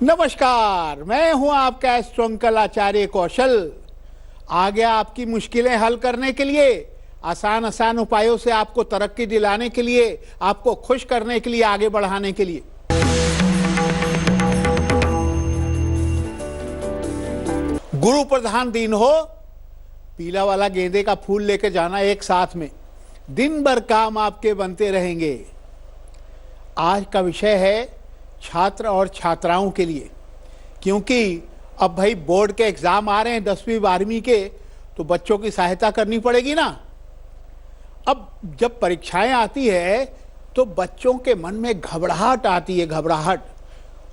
नमस्कार, मैं हूं आपका एस्ट्रोंकल आचार्य कौशल। आ गया आपकी मुश्किलें हल करने के लिए, आसान उपायों से आपको तरक्की दिलाने के लिए, आपको खुश करने के लिए, आगे बढ़ाने के लिए। गुरु प्रधान दिन हो, पीला वाला गेंदे का फूल लेके जाना एक साथ में, दिन भर काम आपके बनते रहेंगे। आज का विषय है छात्र और छात्राओं के लिए, क्योंकि अब भाई बोर्ड के एग्जाम आ रहे हैं 10वीं 12वीं के, तो बच्चों की सहायता करनी पड़ेगी ना। अब जब परीक्षाएं आती है तो बच्चों के मन में घबराहट आती है, घबराहट।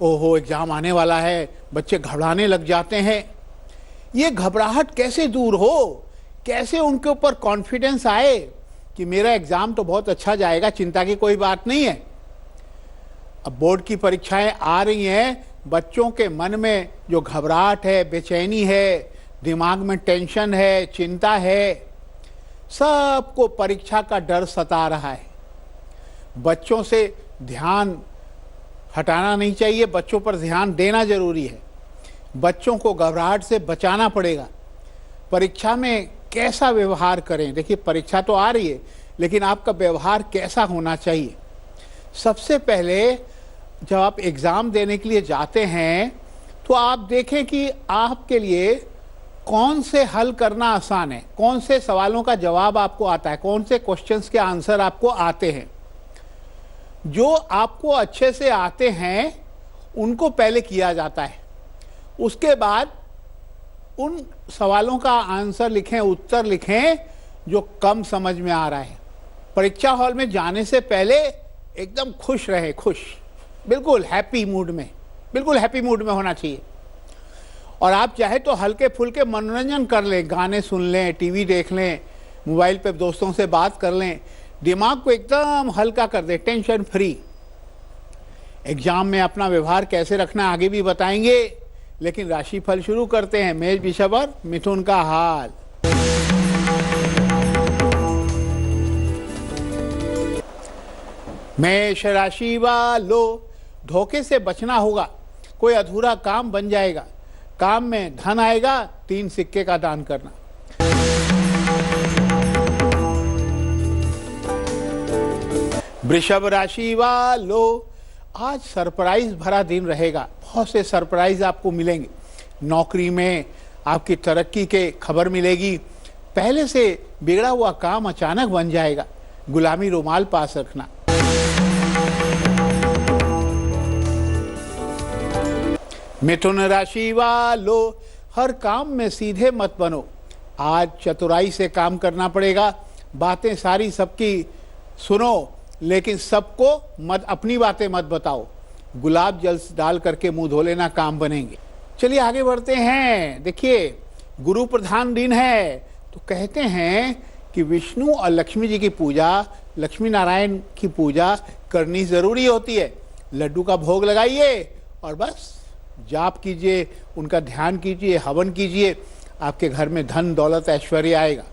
ओहो, एग्जाम आने वाला है, बच्चे घबराने लग जाते हैं। ये घबराहट कैसे दूर हो, कैसे उनके ऊपर कॉन्फिडेंस आए कि मेरा एग्जाम तो बहुत अच्छा जाएगा, चिंता की कोई बात नहीं है। अब बोर्ड की परीक्षाएं आ रही हैं, बच्चों के मन में जो घबराहट है, बेचैनी है, दिमाग में टेंशन है, चिंता है, सबको परीक्षा का डर सता रहा है। बच्चों से ध्यान हटाना नहीं चाहिए, बच्चों पर ध्यान देना जरूरी है। बच्चों को घबराहट से बचाना पड़ेगा। परीक्षा में कैसा व्यवहार करें, देखिए परीक्षा तो आ रही है, लेकिन आपका व्यवहार कैसा होना चाहिए। सबसे पहले जब आप एग्ज़ाम देने के लिए जाते हैं तो आप देखें कि आपके लिए कौन से हल करना आसान है, कौन से सवालों का जवाब आपको आता है, कौन से क्वेश्चंस के आंसर आपको आते हैं। जो आपको अच्छे से आते हैं उनको पहले किया जाता है, उसके बाद उन सवालों का आंसर लिखें, उत्तर लिखें जो कम समझ में आ रहा है। परीक्षा हॉल में जाने से पहले एकदम खुश रहे, खुश, बिल्कुल हैप्पी मूड में, बिल्कुल हैप्पी मूड में होना चाहिए। और आप चाहे तो हल्के फुल्के मनोरंजन कर लें, गाने सुन लें, टीवी देख लें, मोबाइल पे दोस्तों से बात कर लें, दिमाग को एकदम हल्का कर दें, टेंशन फ्री। एग्जाम में अपना व्यवहार कैसे रखना आगे भी बताएंगे, लेकिन राशिफल शुरू करते हैं। मेष, वृषभ और मिथुन का हाल। मेष राशि वालों, धोखे से बचना होगा, कोई अधूरा काम बन जाएगा, काम में धन आएगा, 3 सिक्के का दान करना। वृषभ राशि वालों, आज सरप्राइज भरा दिन रहेगा, बहुत से सरप्राइज आपको मिलेंगे। नौकरी में आपकी तरक्की के खबर मिलेगी, पहले से बिगड़ा हुआ काम अचानक बन जाएगा, गुलामी रुमाल पास रखना। मिथुन राशि वालों, हर काम में सीधे मत बनो, आज चतुराई से काम करना पड़ेगा। बातें सारी सबकी सुनो, लेकिन सबको मत, अपनी बातें मत बताओ। गुलाब जल डाल करके मुंह धो लेना, काम बनेंगे। चलिए आगे बढ़ते हैं। देखिए गुरु प्रधान दिन है, तो कहते हैं कि विष्णु और लक्ष्मी जी की पूजा, लक्ष्मी नारायण की पूजा करनी जरूरी होती है। लड्डू का भोग लगाइए और बस जाप कीजिए, उनका ध्यान कीजिए, हवन कीजिए, आपके घर में धन दौलत ऐश्वर्य आएगा।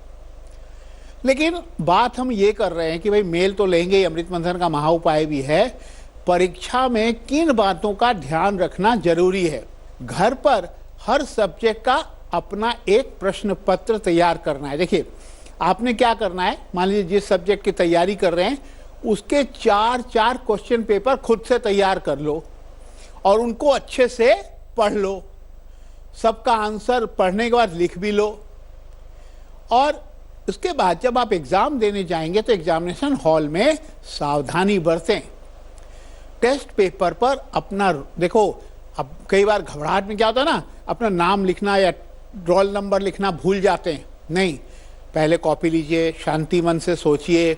लेकिन बात हम ये कर रहे हैं कि भाई मेल तो लेंगे, अमृत मंथन का महा उपाय भी है। परीक्षा में किन बातों का ध्यान रखना जरूरी है। घर पर हर सब्जेक्ट का अपना एक प्रश्न पत्र तैयार करना है। देखिए आपने क्या करना है, मान लीजिए जिस सब्जेक्ट की तैयारी कर रहे हैं उसके 4 क्वेश्चन पेपर खुद से तैयार कर लो और उनको अच्छे से पढ़ लो। सबका आंसर पढ़ने के बाद लिख भी लो। और उसके बाद जब आप एग्जाम देने जाएंगे तो एग्जामिनेशन हॉल में सावधानी बरतें। टेस्ट पेपर पर अपना, देखो अब कई बार घबराहट में क्या होता है ना, अपना नाम लिखना या रोल नंबर लिखना भूल जाते हैं। नहीं, पहले कॉपी लीजिए, शांति मन से सोचिए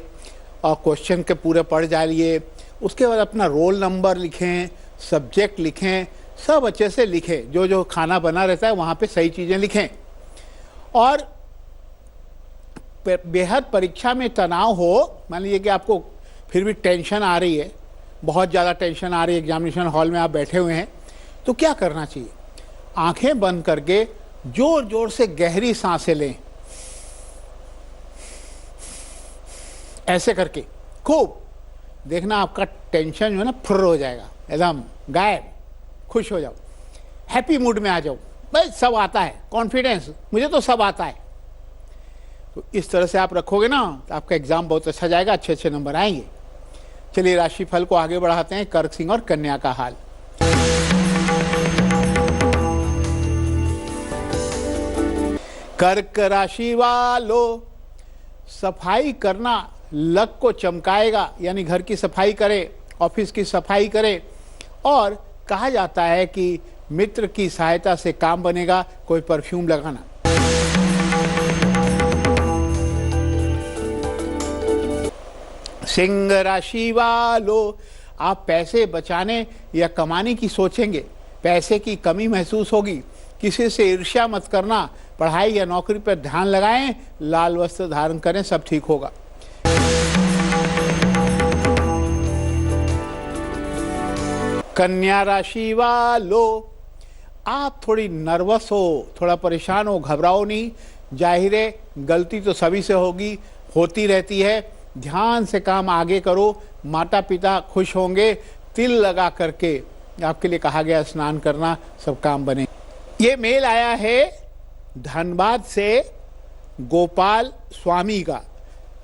और क्वेश्चन के पूरे पढ़ जाइए। उसके बाद अपना रोल नंबर लिखें, सब्जेक्ट लिखें, सब अच्छे से लिखें। जो जो खाना बना रहता है वहाँ पे सही चीज़ें लिखें। और बेहद परीक्षा में तनाव हो, मान लीजिए कि आपको फिर भी टेंशन आ रही है, बहुत ज़्यादा टेंशन आ रही है, एग्जामिनेशन हॉल में आप बैठे हुए हैं, तो क्या करना चाहिए। आंखें बंद करके जोर जोर से गहरी सांसें लें, ऐसे करके खूब। देखना आपका टेंशन जो है ना फुर्र हो जाएगा, एकदम गायब, खुश हो जाओ। हैप्पी मूड में आ जाऊं, भाई सब आता है, कॉन्फिडेंस, मुझे तो सब आता है। तो इस तरह से आप रखोगे ना तो आपका एग्जाम बहुत अच्छा जाएगा, अच्छे अच्छे नंबर आएंगे। चलिए राशिफल को आगे बढ़ाते हैं। कर्क, सिंह और कन्या का हाल। कर्क राशि वालों, सफाई करना लक को चमकाएगा, यानी घर की सफाई करें, ऑफिस की सफाई करें, और कहा जाता है कि मित्र की सहायता से काम बनेगा। कोई परफ्यूम लगाना। सिंह राशि वालों, आप पैसे बचाने या कमाने की सोचेंगे, पैसे की कमी महसूस होगी, किसी से ईर्ष्या मत करना, पढ़ाई या नौकरी पर ध्यान लगाएं, लाल वस्त्र धारण करें, सब ठीक होगा। कन्या राशि वालों, आप थोड़ी नर्वस हो, थोड़ा परेशान हो, घबराओ नहीं। जाहिर है गलती तो सभी से होगी, होती रहती है। ध्यान से काम आगे करो, माता पिता खुश होंगे। तिल लगा करके आपके लिए कहा गया स्नान करना, सब काम बने। ये मेल आया है धनबाद से गोपाल स्वामी का,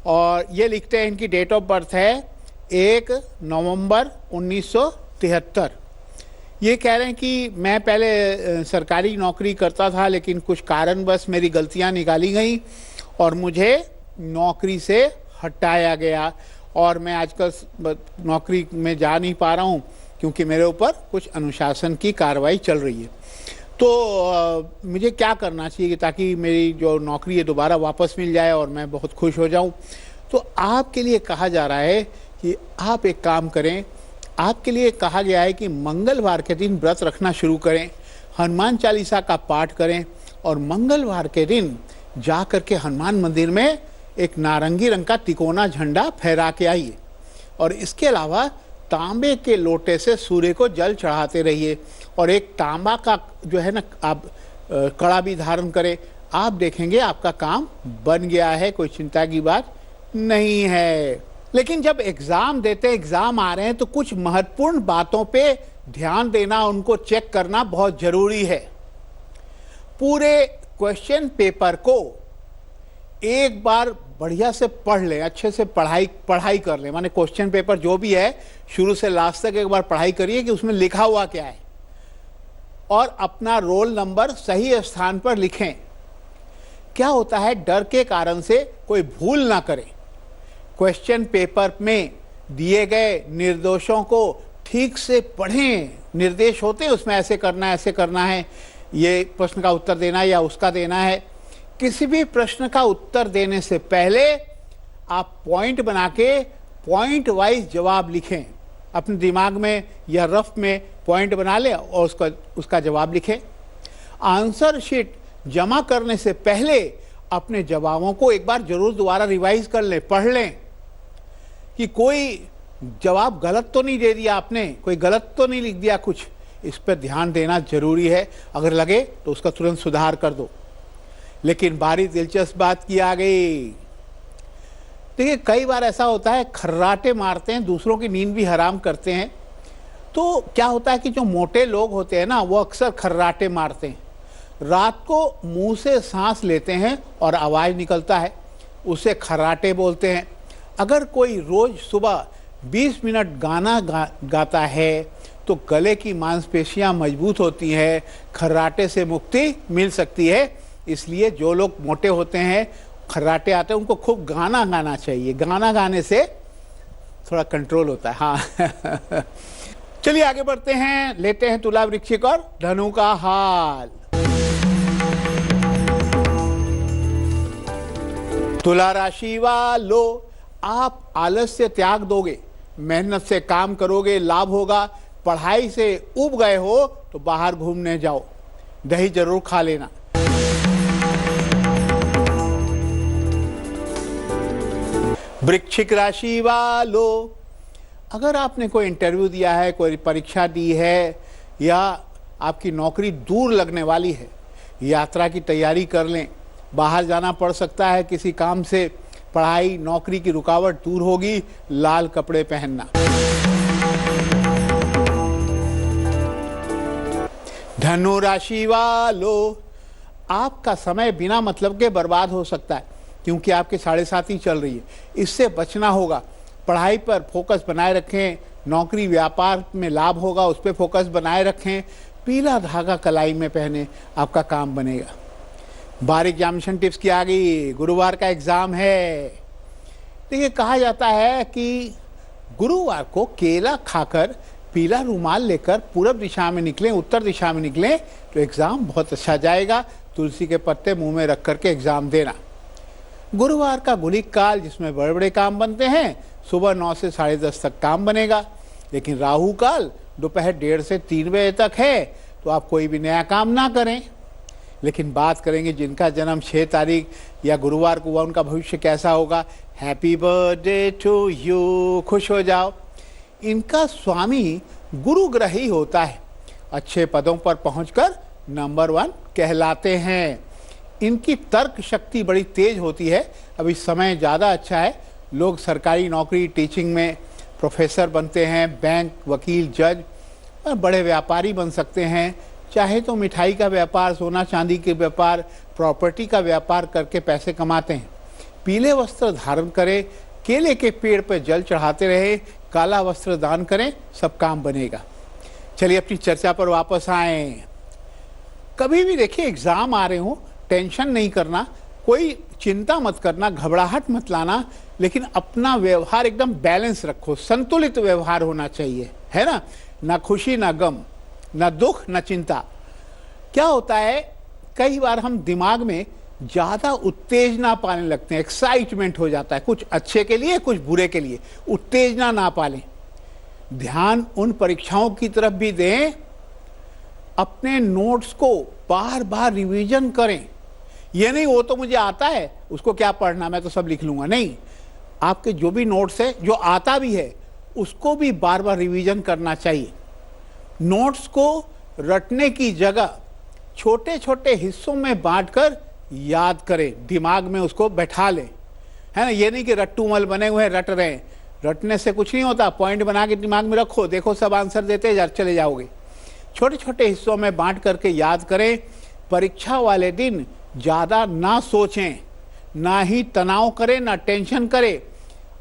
और ये लिखते हैं, इनकी डेट ऑफ बर्थ है 1 नवंबर 1973। ये कह रहे हैं कि मैं पहले सरकारी नौकरी करता था, लेकिन कुछ कारणवश मेरी गलतियां निकाली गई और मुझे नौकरी से हटाया गया, और मैं आजकल नौकरी में जा नहीं पा रहा हूँ क्योंकि मेरे ऊपर कुछ अनुशासन की कार्रवाई चल रही है। तो मुझे क्या करना चाहिए ताकि मेरी जो नौकरी है दोबारा वापस मिल जाए और मैं बहुत खुश हो जाऊं? तो आपके लिए कहा जा रहा है कि आप एक काम करें। आपके लिए कहा गया है कि मंगलवार के दिन व्रत रखना शुरू करें, हनुमान चालीसा का पाठ करें, और मंगलवार के दिन जा कर के हनुमान मंदिर में एक नारंगी रंग का तिकोना झंडा फहरा के आइए। और इसके अलावा तांबे के लोटे से सूर्य को जल चढ़ाते रहिए, और एक तांबा का जो है ना आप कड़ा भी धारण करें। आप देखेंगे आपका काम बन गया है, कोई चिंता की बात नहीं है। लेकिन जब एग्जाम देते, एग्जाम आ रहे हैं, तो कुछ महत्वपूर्ण बातों पे ध्यान देना, उनको चेक करना बहुत जरूरी है। पूरे क्वेश्चन पेपर को एक बार बढ़िया से पढ़ लें, अच्छे से पढ़ाई कर लें। माने क्वेश्चन पेपर जो भी है शुरू से लास्ट तक एक बार पढ़ाई करिए कि उसमें लिखा हुआ क्या है, और अपना रोल नंबर सही स्थान पर लिखें। क्या होता है, डर के कारण से कोई भूल ना करें। क्वेश्चन पेपर में दिए गए निर्देशों को ठीक से पढ़ें। निर्देश होते हैं उसमें, ऐसे करना है, ऐसे करना है, ये प्रश्न का उत्तर देना है या उसका देना है। किसी भी प्रश्न का उत्तर देने से पहले आप पॉइंट बना के पॉइंट वाइज जवाब लिखें। अपने दिमाग में या रफ में पॉइंट बना लें और उसका जवाब लिखें। आंसर शीट जमा करने से पहले अपने जवाबों को एक बार जरूर दोबारा रिवाइज कर लें, पढ़ लें कि कोई जवाब गलत तो नहीं दे दिया आपने, कोई गलत तो नहीं लिख दिया कुछ। इस पर ध्यान देना जरूरी है। अगर लगे तो उसका तुरंत सुधार कर दो। लेकिन बारी दिलचस्प बात की आ गई। देखिए कई बार ऐसा होता है, खर्राटे मारते हैं, दूसरों की नींद भी हराम करते हैं। तो क्या होता है कि जो मोटे लोग होते हैं ना, वो अक्सर खर्राटे मारते हैं। रात को मुंह से सांस लेते हैं और आवाज निकलता है, उसे खर्राटे बोलते हैं। अगर कोई रोज सुबह 20 मिनट गाना गाता है तो गले की मांसपेशियां मजबूत होती हैं, खर्राटे से मुक्ति मिल सकती है। इसलिए जो लोग मोटे होते हैं, खर्राटे आते हैं, उनको खूब गाना गाना चाहिए। गाना गाने से थोड़ा कंट्रोल होता है। हाँ चलिए आगे बढ़ते हैं, लेते हैं तुला, वृश्चिक और धनु का हाल। तुला राशि वालों, आप आलस्य त्याग दोगे, मेहनत से काम करोगे, लाभ होगा। पढ़ाई से उब गए हो तो बाहर घूमने जाओ, दही जरूर खा लेना। वृश्चिक राशि वालों, अगर आपने कोई इंटरव्यू दिया है, कोई परीक्षा दी है, या आपकी नौकरी दूर लगने वाली है, यात्रा की तैयारी कर लें। बाहर जाना पड़ सकता है किसी काम से, पढ़ाई नौकरी की रुकावट दूर होगी। लाल कपड़े पहनना। धनु राशि वालों, आपका समय बिना मतलब के बर्बाद हो सकता है, क्योंकि आपके 7.5 चल रही है। इससे बचना होगा। पढ़ाई पर फोकस बनाए रखें, नौकरी व्यापार में लाभ होगा उस पर फोकस बनाए रखें। पीला धागा कलाई में पहने, आपका काम बनेगा। बार एग्जामिनेशन टिप्स की आ गई। गुरुवार का एग्जाम है। देखिए, कहा जाता है कि गुरुवार को केला खाकर पीला रुमाल लेकर पूरब दिशा में निकलें, उत्तर दिशा में निकलें तो एग्जाम बहुत अच्छा जाएगा। तुलसी के पत्ते मुंह में रख करके एग्जाम देना। गुरुवार का गुलिक काल, जिसमें बड़े बड़े काम बनते हैं, सुबह 9 से 10:30 तक काम बनेगा। लेकिन राहु काल दोपहर 1:30 से 3 बजे तक है, तो आप कोई भी नया काम ना करें। लेकिन बात करेंगे जिनका जन्म 6 तारीख या गुरुवार को हुआ, उनका भविष्य कैसा होगा। हैप्पी बर्थडे टू यू, खुश हो जाओ। इनका स्वामी गुरु ग्रह ही होता है। अच्छे पदों पर पहुंचकर नंबर 1 कहलाते हैं। इनकी तर्क शक्ति बड़ी तेज होती है। अभी समय ज़्यादा अच्छा है। लोग सरकारी नौकरी, टीचिंग में प्रोफेसर बनते हैं, बैंक, वकील, जज और बड़े व्यापारी बन सकते हैं। चाहे तो मिठाई का व्यापार, सोना चांदी के व्यापार, प्रॉपर्टी का व्यापार करके पैसे कमाते हैं। पीले वस्त्र धारण करें, केले के पेड़ पर जल चढ़ाते रहे, काला वस्त्र दान करें, सब काम बनेगा। चलिए अपनी चर्चा पर वापस आएं। कभी भी देखिए एग्जाम आ रहे हो, टेंशन नहीं करना, कोई चिंता मत करना, घबराहट मत लाना, लेकिन अपना व्यवहार एकदम बैलेंस रखो। संतुलित व्यवहार होना चाहिए, है ना। ना खुशी ना गम, ना दुख ना चिंता। क्या होता है, कई बार हम दिमाग में ज़्यादा उत्तेजना पाने लगते हैं, एक्साइटमेंट हो जाता है, कुछ अच्छे के लिए कुछ बुरे के लिए। उत्तेजना ना पालें। ध्यान उन परीक्षाओं की तरफ भी दें। अपने नोट्स को बार बार रिवीजन करें। ये नहीं वो तो मुझे आता है, उसको क्या पढ़ना, मैं तो सब लिख लूँगा। नहीं, आपके जो भी नोट्स है, जो आता भी है, उसको भी बार बार रिवीजन करना चाहिए। नोट्स को रटने की जगह छोटे छोटे हिस्सों में बांटकर याद करें, दिमाग में उसको बैठा लें, है ना। ये नहीं कि रट्टू मल बने हुए हैं, रट रहे हैं। रटने से कुछ नहीं होता। पॉइंट बना के दिमाग में रखो, देखो सब आंसर देते चले जाओगे। छोटे छोटे हिस्सों में बांट करके याद करें। परीक्षा वाले दिन ज़्यादा ना सोचें, ना ही तनाव करें, ना टेंशन करें।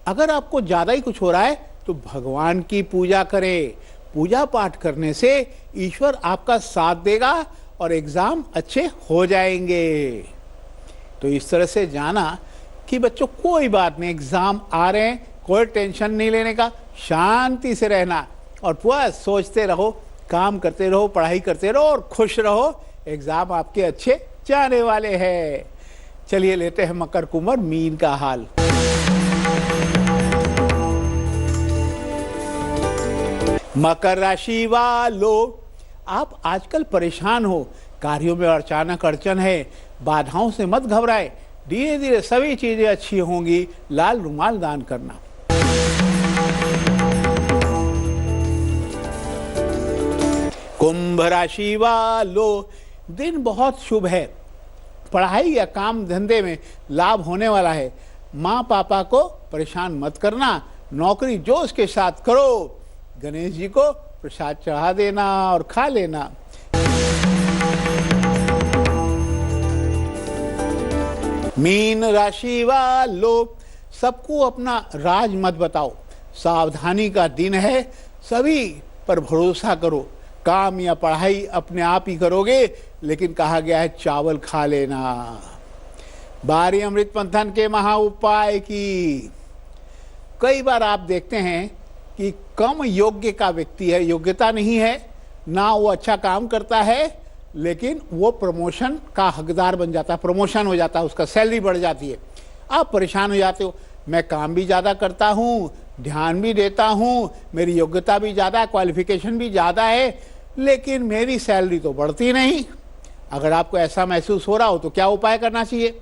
अगर आपको ज़्यादा ही कुछ हो रहा है तो भगवान की पूजा करें। पूजा पाठ करने से ईश्वर आपका साथ देगा और एग्ज़ाम अच्छे हो जाएंगे। तो इस तरह से जाना कि बच्चों कोई बात नहीं, एग्ज़ाम आ रहे हैं, कोई टेंशन नहीं लेने का, शांति से रहना और पूरा सोचते रहो, काम करते रहो, पढ़ाई करते रहो और खुश रहो। एग्ज़ाम आपके अच्छे जाने वाले हैं। चलिए लेते हैं मकर, कुंभ, मीन का हाल। मकर राशि वालों, आप आजकल परेशान हो, कार्यों में अचानक अड़चन है। बाधाओं से मत घबराएं, धीरे धीरे सभी चीजें अच्छी होंगी। लाल रुमाल दान करना। कुंभ राशि वालों, दिन बहुत शुभ है। पढ़ाई या काम धंधे में लाभ होने वाला है। माँ पापा को परेशान मत करना, नौकरी जोश के साथ करो। गणेश जी को प्रसाद चढ़ा देना और खा लेना। मीन राशि वालों, सबको अपना राज मत बताओ। सावधानी का दिन है, सभी पर भरोसा करो। काम या पढ़ाई अपने आप ही करोगे, लेकिन कहा गया है चावल खा लेना। बारी अमृत मंथन के महा उपाय की। कई बार आप देखते हैं कि कम योग्य का व्यक्ति है, योग्यता नहीं है ना, वो अच्छा काम करता है, लेकिन वो प्रमोशन का हकदार बन जाता है, प्रमोशन हो जाता है, उसका सैलरी बढ़ जाती है। आप परेशान हो जाते हो, मैं काम भी ज़्यादा करता हूँ, ध्यान भी देता हूँ, मेरी योग्यता भी ज़्यादा है, क्वालिफिकेशन भी ज़्यादा है, लेकिन मेरी सैलरी तो बढ़ती नहीं। अगर आपको ऐसा महसूस हो रहा हो तो क्या उपाय करना चाहिए?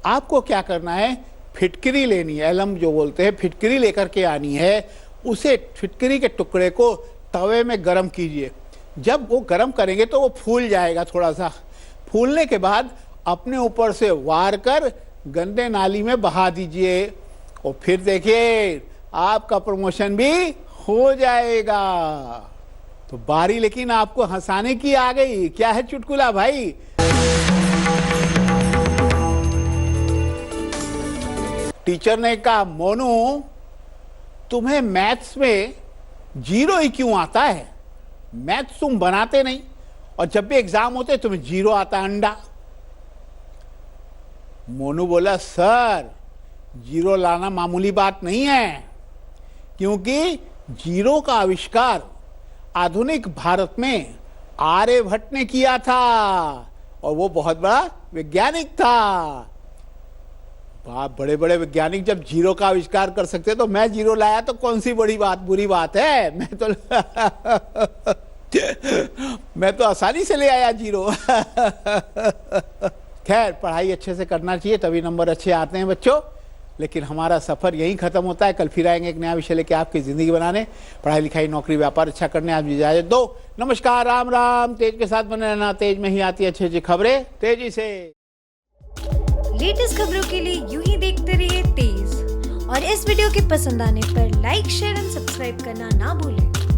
आपको क्या करना है, फिटकरी लेनी है, एलम जो बोलते हैं, फिटकरी लेकर के आनी है। उसे फिटकरी के टुकड़े को तवे में गर्म कीजिए। जब वो गर्म करेंगे तो वो फूल जाएगा थोड़ा सा। फूलने के बाद अपने ऊपर से वार कर गंदे नाली में बहा दीजिए और फिर देखिए आपका प्रमोशन भी हो जाएगा। तो बारी लेकिन आपको हंसाने की आ गई। क्या है चुटकुला भाई? टीचर ने कहा, मोनू तुम्हें मैथ्स में 0 ही क्यों आता है? मैथ्स तुम बनाते नहीं और जब भी एग्जाम होते तुम्हें 0 आता, अंडा। मोनू बोला, सर 0 लाना मामूली बात नहीं है, क्योंकि 0 का आविष्कार आधुनिक भारत में आर्यभट्ट ने किया था और वो बहुत बड़ा वैज्ञानिक था। बड़े बड़े वैज्ञानिक जब 0 का आविष्कार कर सकते तो मैं 0 लाया तो कौन सी बुरी बात है? मैं तो आसानी से ले आया 0। खैर, पढ़ाई अच्छे से करना चाहिए, तभी नंबर अच्छे आते हैं बच्चों। लेकिन हमारा सफर यहीं खत्म होता है। कल फिर आएंगे एक नया विषय लेके आपकी जिंदगी बनाने, पढ़ाई लिखाई नौकरी व्यापार अच्छा करने। आप इजाजत दो। नमस्कार, राम राम। तेज के साथ बने रहना, तेज में ही आती है अच्छी खबरें तेजी से। लेटेस्ट खबरों के लिए यूं ही देखते रहिए तेज, और इस वीडियो के पसंद आने पर लाइक शेयर एंड सब्सक्राइब करना ना भूलें।